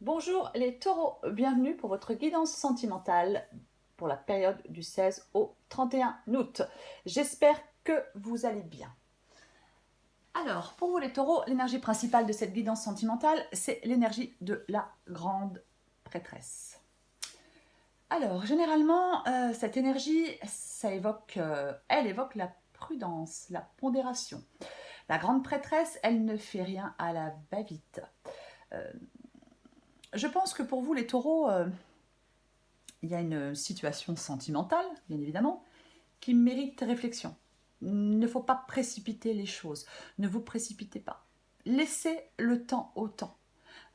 Bonjour les taureaux, bienvenue pour votre guidance sentimentale pour la période du 16 au 31 août. J'espère que vous allez bien. Alors, pour vous les taureaux, l'énergie principale de cette guidance sentimentale, c'est l'énergie de la grande prêtresse. Alors, généralement, cette énergie, elle évoque la prudence, la pondération. La grande prêtresse, elle ne fait rien à la va-vite. Je pense que pour vous les taureaux, il y a une situation sentimentale, bien évidemment, qui mérite réflexion. Il ne faut pas précipiter les choses. Ne vous précipitez pas. Laissez le temps au temps.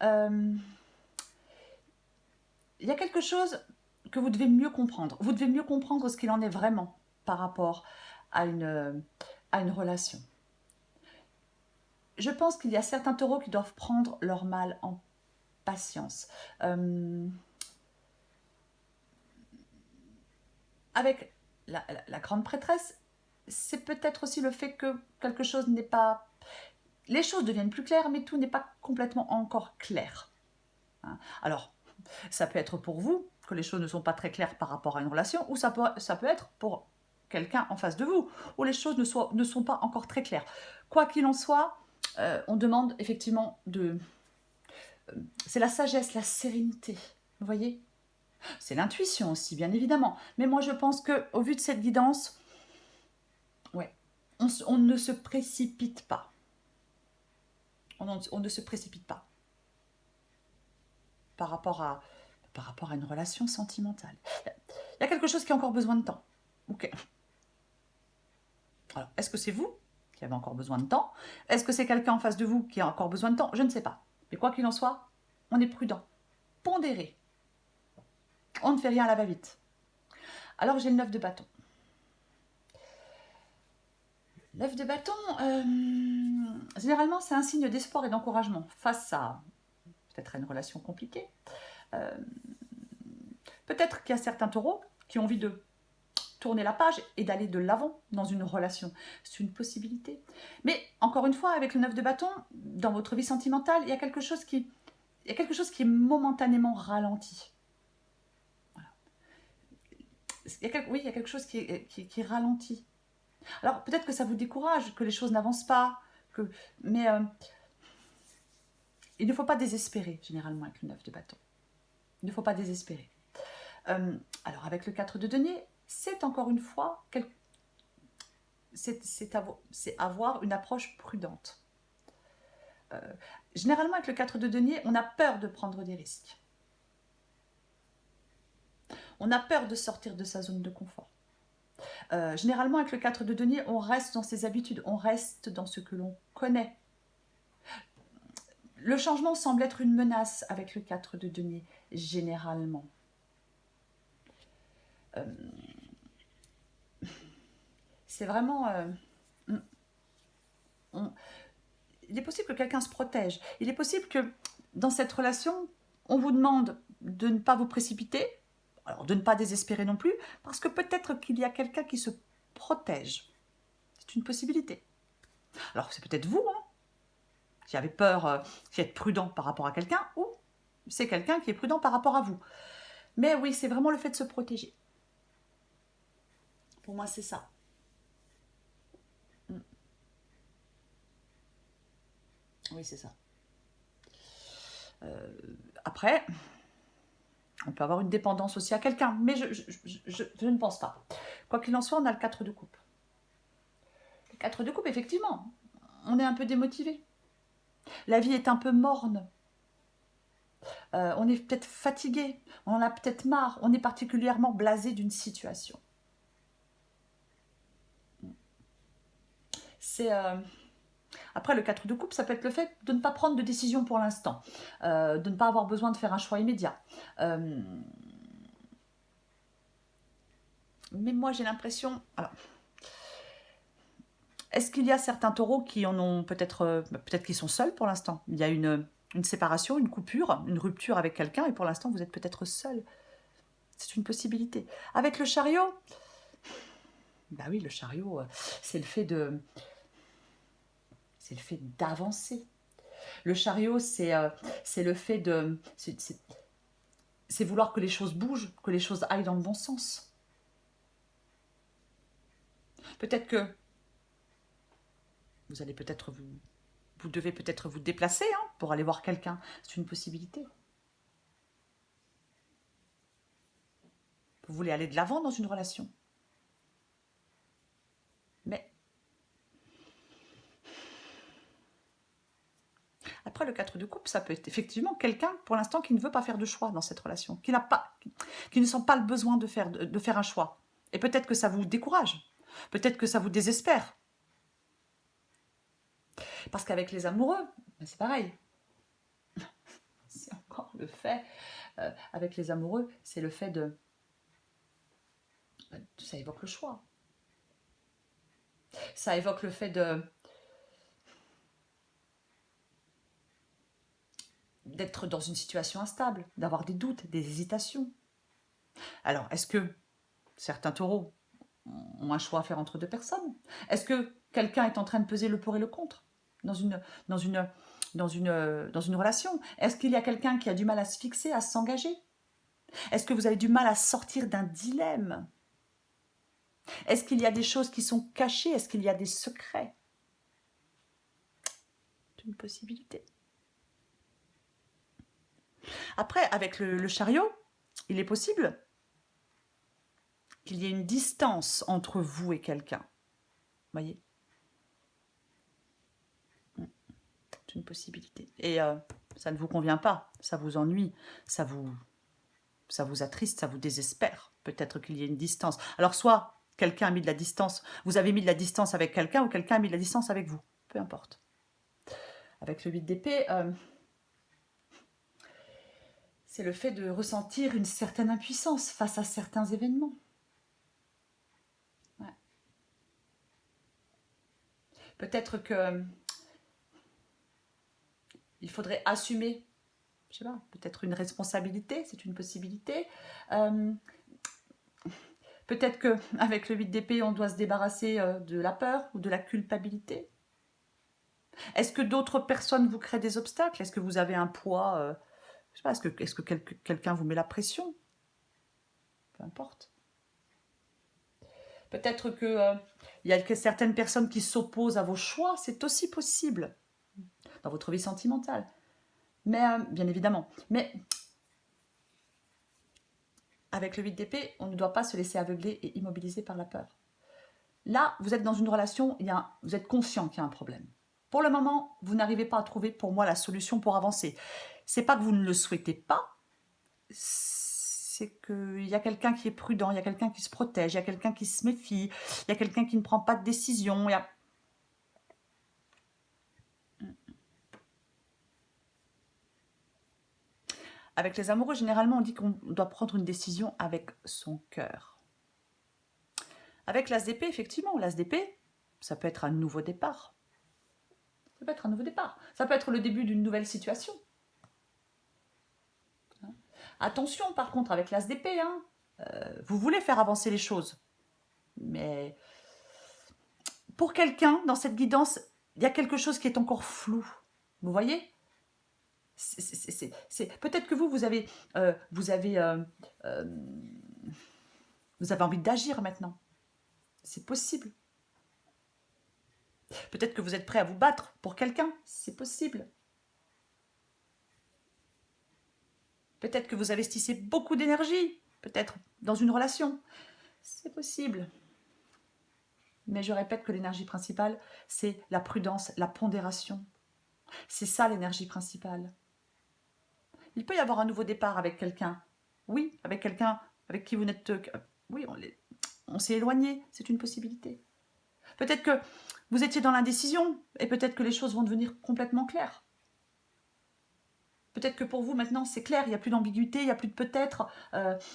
Il y a quelque chose que vous devez mieux comprendre. Vous devez mieux comprendre ce qu'il en est vraiment par rapport à une relation. Je pense qu'il y a certains taureaux qui doivent prendre leur mal en patience. Avec la grande prêtresse, c'est peut-être aussi le fait que quelque chose n'est pas... Les choses deviennent plus claires, mais tout n'est pas complètement encore clair. Alors, ça peut être pour vous que les choses ne sont pas très claires par rapport à une relation, ou ça peut être pour quelqu'un en face de vous, où les choses ne sont pas encore très claires. Quoi qu'il en soit, on demande effectivement de... c'est la sagesse, la sérénité, vous voyez. C'est l'intuition aussi, bien évidemment. Mais moi, je pense qu'au vu de cette guidance, ouais, on ne se précipite pas. On ne se précipite pas par rapport à une relation sentimentale. Il y a quelque chose qui a encore besoin de temps. Ok. Alors, est-ce que c'est vous qui avez encore besoin de temps? Est-ce que c'est quelqu'un en face de vous qui a encore besoin de temps? Je ne sais pas. Mais quoi qu'il en soit, on est prudent, pondéré. On ne fait rien à la va-vite. Alors, j'ai le 9 de bâton. 9 de bâton, généralement, c'est un signe d'espoir et d'encouragement face à peut-être à une relation compliquée. Peut-être qu'il y a certains taureaux qui ont envie de tourner la page et d'aller de l'avant dans une relation. C'est une possibilité. Mais encore une fois, avec le 9 de bâton, dans votre vie sentimentale, il y a quelque chose qui est momentanément ralenti. Voilà. Oui, il y a quelque chose qui est ralenti. Alors peut-être que ça vous décourage, que les choses n'avancent pas, mais il ne faut pas désespérer, généralement, avec le 9 de bâton. Il ne faut pas désespérer. Alors avec le 4 de denier, c'est encore une fois c'est avoir une approche prudente. Généralement, avec le 4 de denier, on a peur de prendre des risques. On a peur de sortir de sa zone de confort. Généralement, avec le 4 de denier, on reste dans ses habitudes, on reste dans ce que l'on connaît. Le changement semble être une menace avec le 4 de denier, généralement. C'est vraiment... il est possible que quelqu'un se protège. Il est possible que dans cette relation, on vous demande de ne pas vous précipiter, alors de ne pas désespérer non plus, parce que peut-être qu'il y a quelqu'un qui se protège. C'est une possibilité. Alors c'est peut-être vous, hein, qui avez peur, qui êtes prudent par rapport à quelqu'un, ou c'est quelqu'un qui est prudent par rapport à vous. Mais oui, c'est vraiment le fait de se protéger. Pour moi, c'est ça. Oui, c'est ça. Après, on peut avoir une dépendance aussi à quelqu'un, mais je ne pense pas. Quoi qu'il en soit, on a le 4 de coupe. Le 4 de coupe, effectivement, on est un peu démotivé. La vie est un peu morne. On est peut-être fatigué, on en a peut-être marre, on est particulièrement blasé d'une situation. C'est... Après, le 4 de coupe, ça peut être le fait de ne pas prendre de décision pour l'instant, de ne pas avoir besoin de faire un choix immédiat. Mais moi, j'ai l'impression... Alors, est-ce qu'il y a certains taureaux qui en ont peut-être... peut-être qu'ils sont seuls pour l'instant. Il y a une séparation, une coupure, une rupture avec quelqu'un, et pour l'instant, vous êtes peut-être seul. C'est une possibilité. Avec le chariot, bah oui, le chariot, c'est le fait d'avancer. Le chariot, c'est le fait de... C'est vouloir que les choses bougent, que les choses aillent dans le bon sens. Peut-être que vous allez peut-être vous devez peut-être vous déplacer hein, pour aller voir quelqu'un. C'est une possibilité. Vous voulez aller de l'avant dans une relation. Mais après, le 4 de coupe, ça peut être effectivement quelqu'un, pour l'instant, qui ne veut pas faire de choix dans cette relation, qui ne sent pas le besoin de faire un choix. Et peut-être que ça vous décourage. Peut-être que ça vous désespère. Parce qu'avec les amoureux, ben, c'est pareil. C'est encore le fait, avec les amoureux, c'est le fait de... Ça évoque le choix. Ça évoque le fait d'être dans une situation instable, d'avoir des doutes, des hésitations. Alors, est-ce que certains taureaux ont un choix à faire entre deux personnes? Est-ce que quelqu'un est en train de peser le pour et le contre dans une relation? Est-ce qu'il y a quelqu'un qui a du mal à se fixer, à s'engager? Est-ce que vous avez du mal à sortir d'un dilemme? Est-ce qu'il y a des choses qui sont cachées? Est-ce qu'il y a des secrets? C'est une possibilité. Après, avec le chariot, il est possible qu'il y ait une distance entre vous et quelqu'un. Voyez? C'est une possibilité. Et ça ne vous convient pas, ça vous ennuie, ça vous attriste, ça vous désespère. Peut-être qu'il y ait une distance. Alors soit quelqu'un a mis de la distance, vous avez mis de la distance avec quelqu'un ou quelqu'un a mis de la distance avec vous. Peu importe. Avec le 8 d'épée, c'est le fait de ressentir une certaine impuissance face à certains événements. Ouais. Peut-être que il faudrait assumer, je sais pas, peut-être une responsabilité, c'est une possibilité. Peut-être qu'avec le 8 d'épée, on doit se débarrasser de la peur ou de la culpabilité. Est-ce que d'autres personnes vous créent des obstacles? Est-ce que vous avez un poids je sais pas, est-ce que quelqu'un vous met la pression? Peu importe. Peut-être qu'il y a certaines personnes qui s'opposent à vos choix, c'est aussi possible dans votre vie sentimentale. Mais, bien évidemment. Mais avec le 8 d'épée, on ne doit pas se laisser aveugler et immobiliser par la peur. Là, vous êtes dans une relation, vous êtes conscient qu'il y a un problème. Pour le moment, vous n'arrivez pas à trouver, pour moi, la solution pour avancer. C'est pas que vous ne le souhaitez pas, c'est qu'il y a quelqu'un qui est prudent, il y a quelqu'un qui se protège, il y a quelqu'un qui se méfie, il y a quelqu'un qui ne prend pas de décision. Avec les amoureux, généralement, on dit qu'on doit prendre une décision avec son cœur. Avec l'as d'épée, effectivement, l'as d'épée, ça peut être un nouveau départ. Ça peut être un nouveau départ. Ça peut être le début d'une nouvelle situation. Attention, par contre, avec l'as d'épée, hein, vous voulez faire avancer les choses. Mais pour quelqu'un, dans cette guidance, il y a quelque chose qui est encore flou. Vous voyez? Peut-être que vous avez envie d'agir maintenant. C'est possible. Peut-être que vous êtes prêt à vous battre pour quelqu'un. C'est possible. Peut-être que vous investissez beaucoup d'énergie, peut-être dans une relation. C'est possible. Mais je répète que l'énergie principale, c'est la prudence, la pondération. C'est ça l'énergie principale. Il peut y avoir un nouveau départ avec quelqu'un. Oui, avec quelqu'un avec qui vous n'êtes... Oui, on s'est éloigné, c'est une possibilité. Peut-être que vous étiez dans l'indécision et peut-être que les choses vont devenir complètement claires. Peut-être que pour vous maintenant c'est clair, il n'y a plus d'ambiguïté, il n'y a plus de peut-être,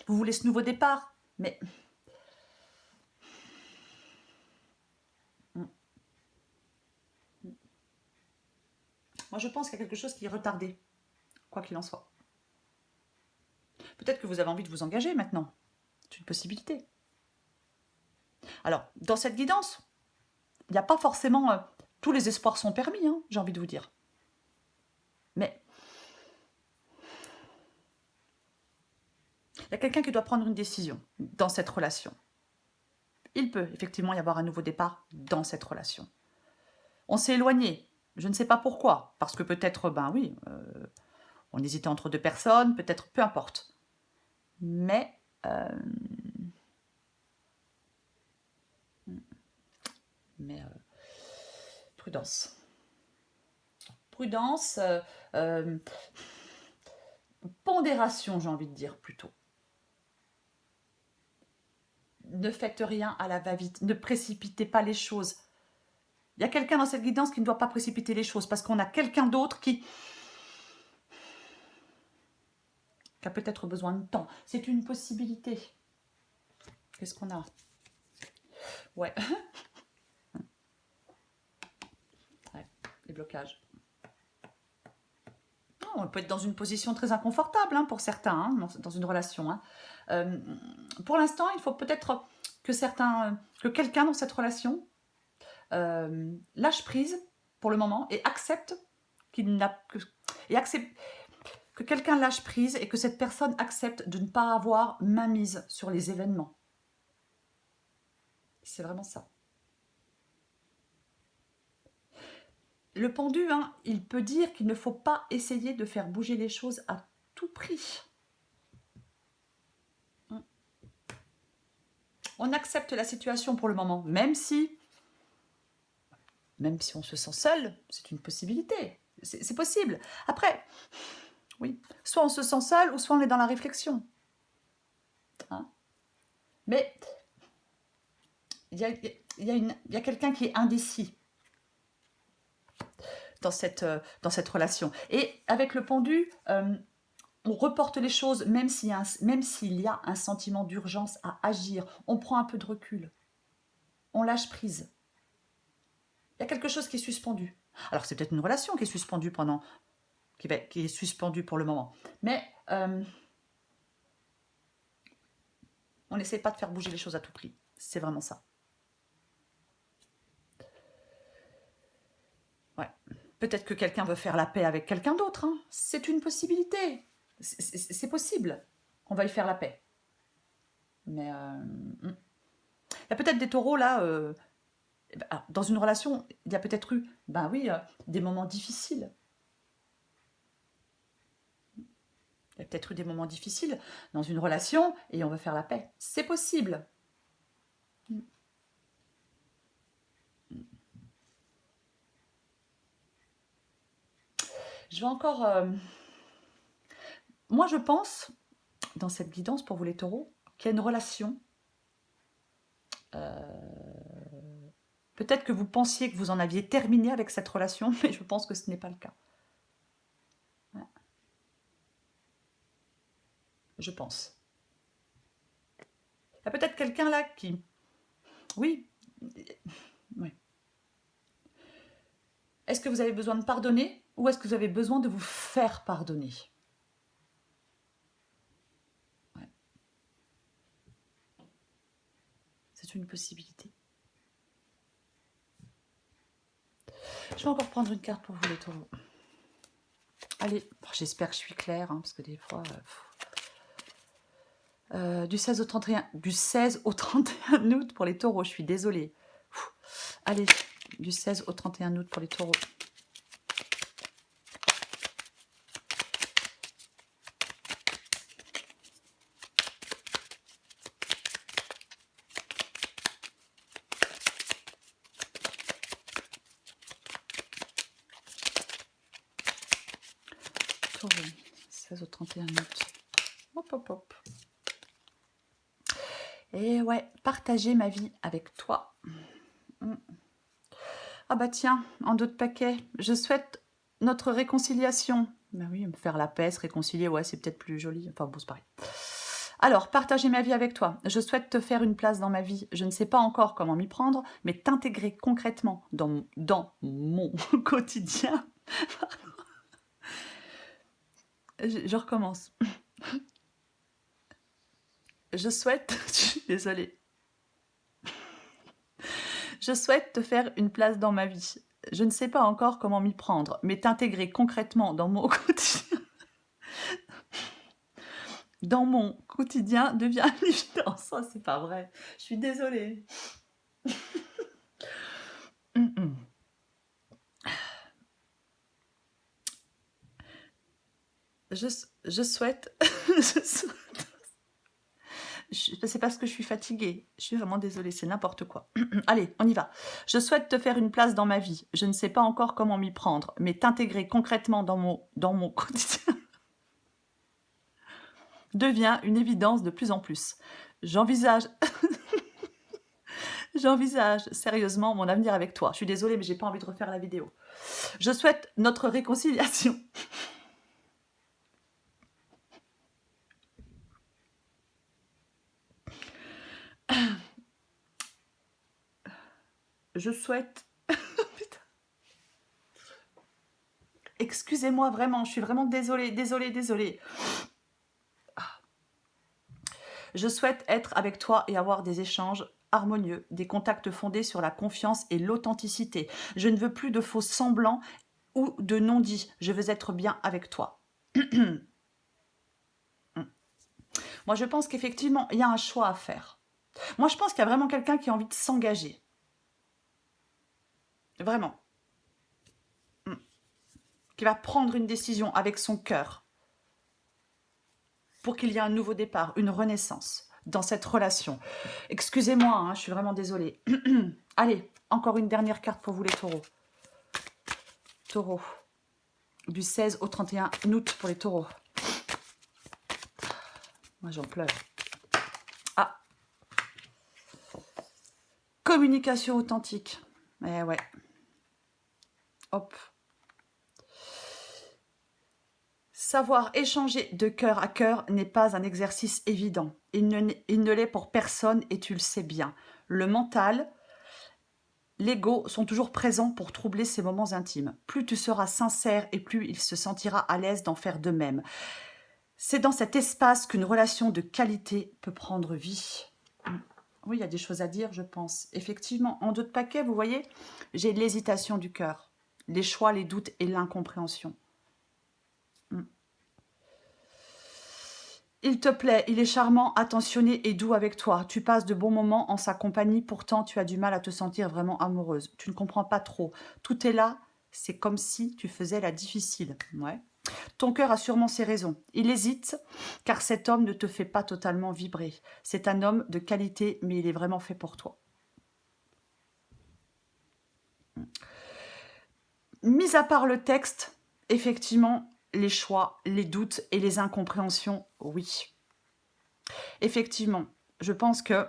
vous voulez ce nouveau départ, mais... Moi je pense qu'il y a quelque chose qui est retardé, quoi qu'il en soit. Peut-être que vous avez envie de vous engager maintenant, c'est une possibilité. Alors, dans cette guidance, il n'y a pas forcément... tous les espoirs sont permis, hein, j'ai envie de vous dire. Il y a quelqu'un qui doit prendre une décision dans cette relation. Il peut effectivement y avoir un nouveau départ dans cette relation. On s'est éloigné. Je ne sais pas pourquoi. Parce que peut-être, ben oui, on hésitait entre deux personnes, peut-être, peu importe. Mais, prudence. Prudence, pondération, j'ai envie de dire plutôt. Ne faites rien à la va-vite. Ne précipitez pas les choses. Il y a quelqu'un dans cette guidance qui ne doit pas précipiter les choses parce qu'on a quelqu'un d'autre qui a peut-être besoin de temps. C'est une possibilité. Qu'est-ce qu'on a? Ouais. Ouais, les blocages. Oh, on peut être dans une position très inconfortable hein, pour certains, hein, dans une relation. Hein. Pour l'instant, il faut peut-être que quelqu'un dans cette relation lâche prise pour le moment et accepte que quelqu'un lâche prise et que cette personne accepte de ne pas avoir mainmise sur les événements. C'est vraiment ça. Le pendu, hein, il peut dire qu'il ne faut pas essayer de faire bouger les choses à tout prix. On accepte la situation pour le moment, même si on se sent seul, c'est une possibilité. C'est possible. Après, oui, soit on se sent seul, ou soit on est dans la réflexion. Hein? Mais il y a quelqu'un qui est indécis dans cette relation. Et avec le pendu, on reporte les choses, même s'il y a un sentiment d'urgence à agir. On prend un peu de recul. On lâche prise. Il y a quelque chose qui est suspendu. Alors c'est peut-être une relation qui est suspendue qui est suspendue pour le moment. Mais on n'essaie pas de faire bouger les choses à tout prix. C'est vraiment ça. Ouais. Peut-être que quelqu'un veut faire la paix avec quelqu'un d'autre. Hein. C'est une possibilité. C'est possible qu'on veuille faire la paix. Mais il y a peut-être des taureaux là. Dans une relation, il y a peut-être eu, ben oui, des moments difficiles. Il y a peut-être eu des moments difficiles dans une relation et on veut faire la paix. C'est possible. Je vais encore... Moi, je pense, dans cette guidance pour vous les taureaux, qu'il y a une relation. Peut-être que vous pensiez que vous en aviez terminé avec cette relation, mais je pense que ce n'est pas le cas. Ouais. Je pense. Il y a peut-être quelqu'un là qui... Oui. Oui. Est-ce que vous avez besoin de pardonner ou est-ce que vous avez besoin de vous faire pardonner? Ouais. C'est une possibilité. Je vais encore prendre une carte pour vous les taureaux. Allez, j'espère que je suis claire, hein, parce que des fois... du 16 au 31 août pour les taureaux, je suis désolée. Allez, du 16 au 31 août pour les taureaux. Taureau, 16 au 31 août. Hop, hop, hop. Et ouais, partager ma vie avec toi. Ah bah tiens, en d'autres paquets, je souhaite notre réconciliation. Ben oui, me faire la paix, se réconcilier, ouais, c'est peut-être plus joli. Enfin bon, c'est pareil. Alors, partager ma vie avec toi. Je souhaite te faire une place dans ma vie. Je ne sais pas encore comment m'y prendre, mais t'intégrer concrètement dans mon quotidien. Je recommence. Je souhaite... Je suis désolée. Je souhaite te faire une place dans ma vie. Je ne sais pas encore comment m'y prendre, mais t'intégrer concrètement dans mon quotidien. dans mon quotidien devient une évidence. Ça, c'est pas vrai. Je suis désolée. Je souhaite... C'est parce que je suis fatiguée. Je suis vraiment désolée, c'est n'importe quoi. Allez, on y va. Je souhaite te faire une place dans ma vie. Je ne sais pas encore comment m'y prendre, mais t'intégrer concrètement dans mon quotidien devient une évidence de plus en plus. J'envisage... J'envisage sérieusement mon avenir avec toi. Je suis désolée, mais j'ai pas envie de refaire la vidéo. Je souhaite notre réconciliation. Je souhaite... Putain. Excusez-moi vraiment, je suis vraiment désolée, désolée. Je souhaite être avec toi et avoir des échanges harmonieux, des contacts fondés sur la confiance et l'authenticité. Je ne veux plus de faux semblants ou de non-dits. Je veux être bien avec toi. Moi, je pense qu'effectivement, il y a un choix à faire. Moi, je pense qu'il y a vraiment quelqu'un qui a envie de s'engager. Vraiment. Qui va prendre une décision avec son cœur pour qu'il y ait un nouveau départ, une renaissance dans cette relation. Excusez-moi, hein, je suis vraiment désolée. Allez, encore une dernière carte pour vous les taureaux. Taureau. Du 16 au 31 août pour les taureaux. Moi, j'en pleure. Ah. Communication authentique. Eh ouais. Hop. Savoir échanger de cœur à cœur n'est pas un exercice évident. Il ne l'est pour personne et tu le sais bien. Le mental, l'ego sont toujours présents pour troubler ces moments intimes. Plus tu seras sincère et plus il se sentira à l'aise d'en faire de même. C'est dans cet espace qu'une relation de qualité peut prendre vie. Oui, il y a des choses à dire, je pense. Effectivement, en d'autres paquets, vous voyez, j'ai l'hésitation du cœur, les choix, les doutes et l'incompréhension. Il te plaît, il est charmant, attentionné et doux avec toi. Tu passes de bons moments en sa compagnie, pourtant tu as du mal à te sentir vraiment amoureuse. Tu ne comprends pas trop. Tout est là, c'est comme si tu faisais la difficile. Ouais. Ton cœur a sûrement ses raisons. Il hésite, car cet homme ne te fait pas totalement vibrer. C'est un homme de qualité, mais il est vraiment fait pour toi. Mis à part le texte, effectivement, les choix, les doutes et les incompréhensions, oui. Effectivement, je pense que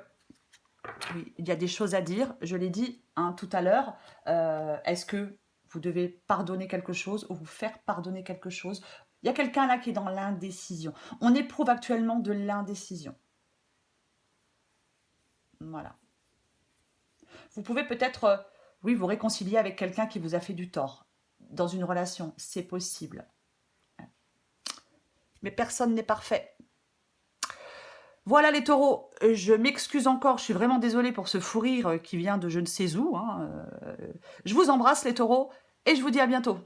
oui, il y a des choses à dire. Je l'ai dit hein, tout à l'heure. Est-ce que vous devez pardonner quelque chose ou vous faire pardonner quelque chose? Il y a quelqu'un là qui est dans l'indécision. On éprouve actuellement de l'indécision. Voilà. Vous pouvez peut-être, oui, vous réconcilier avec quelqu'un qui vous a fait du tort dans une relation. C'est possible. Mais personne n'est parfait. Voilà les taureaux, je m'excuse encore, je suis vraiment désolée pour ce fou rire qui vient de je ne sais où. Hein. Je vous embrasse les taureaux et je vous dis à bientôt.